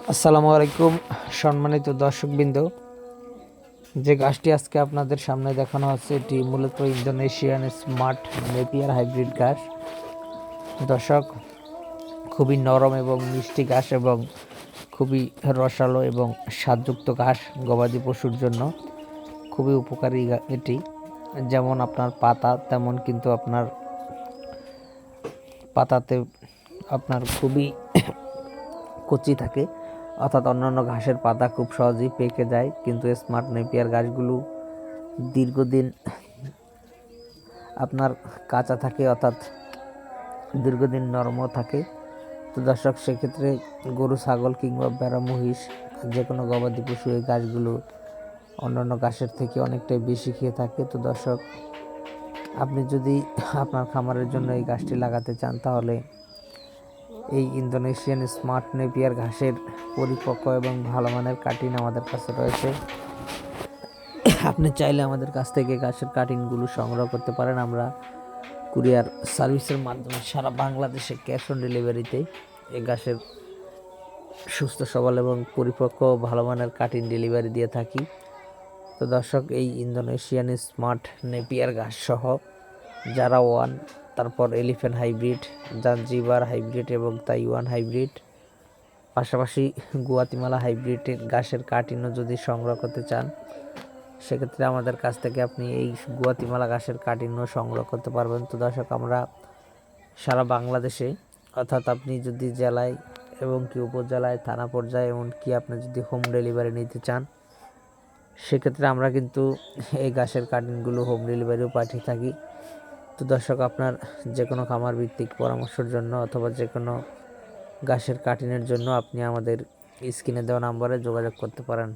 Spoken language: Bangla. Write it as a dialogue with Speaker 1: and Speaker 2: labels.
Speaker 1: আসসালামু আলাইকুম সম্মানিত দর্শকবৃন্দ। যে গাছটি আজকে আপনাদের সামনে দেখানো হচ্ছে এটি মূলত ইন্দোনেশিয়ান স্মার্ট নেপিয়ার হাইব্রিড ঘাস। দর্শক, খুবই নরম এবং মিষ্টি ঘাস এবং খুবই রসালো এবং স্বাদযুক্ত ঘাস গবাদি পশুর জন্য খুবই উপকারী এটি। যেমন আপনার পাতা, তেমন কিন্তু আপনার পাতাতে আপনার খুবই কচি থাকে, অর্থাৎ অন্যান্য ঘাসের পাতা খুব সহজেই পেকে যায়, কিন্তু স্মার্ট নেপিয়ার ঘাসগুলো দীর্ঘদিন আপনার কাঁচা থাকে, অর্থাৎ দীর্ঘদিন নরমও থাকে। তো দর্শক, সেক্ষেত্রে গরু, ছাগল কিংবা ভেড়া, মহিষ যে কোনো গবাদি পশু এই ঘাসগুলো অন্যান্য ঘাসের থেকে অনেকটাই বেশি খেয়ে থাকে। তো দর্শক, আপনি যদি আপনার খামারের জন্য এই ঘাসটি লাগাতে চান, তাহলে এই ইন্দোনেশিয়ান স্মার্ট নেপিয়ার ঘাসের পরিপক্ক এবং ভালো মানের কাটিং আমাদের কাছে রয়েছে। আপনি চাইলে আমাদের কাছ থেকে ঘাসের কাটিংগুলো সংগ্রহ করতে পারেন। আমরা কুরিয়ার সার্ভিসের মাধ্যমে সারা বাংলাদেশে ক্যাশ অন ডেলিভারিতে এই ঘাসের সুস্থ সবল এবং পরিপক্ক ভালো মানের কাটিং ডেলিভারি দিয়ে থাকি। তো দর্শক, এই ইন্দোনেশিয়ান স্মার্ট নেপিয়ার ঘাস সহ যারা ওয়ান, তারপর এলিফ্যান্ট হাইব্রিড, জাঞ্জিবার হাইব্রিড এবং তাইওয়ান হাইব্রিড, পাশাপাশি গুয়াতিমালা হাইব্রিডের ঘাসের কাটিংও যদি সংগ্রহ করতে চান, সেক্ষেত্রে আমাদের কাছ থেকে আপনি এই গুয়াতিমালা ঘাসের কাটিংও সংগ্রহ করতে পারবেন। তো দর্শক, আমরা সারা বাংলাদেশে, অর্থাৎ আপনি যদি জেলায় এবং কি উপজেলায়, থানা পর্যায়ে, এমনকি আপনি যদি হোম ডেলিভারি নিতে চান, সেক্ষেত্রে আমরা কিন্তু এই ঘাসের কাটিংগুলো হোম ডেলিভারিও পাঠিয়ে থাকি। তো দর্শক, আপনার যে কোনো খামার ভিত্তিক পরামর্শের জন্য অথবা যে কোনো ঘাসের কাটিংয়ের জন্য আপনি আমাদের স্ক্রিনে দেওয়া নাম্বারে যোগাযোগ করতে পারেন।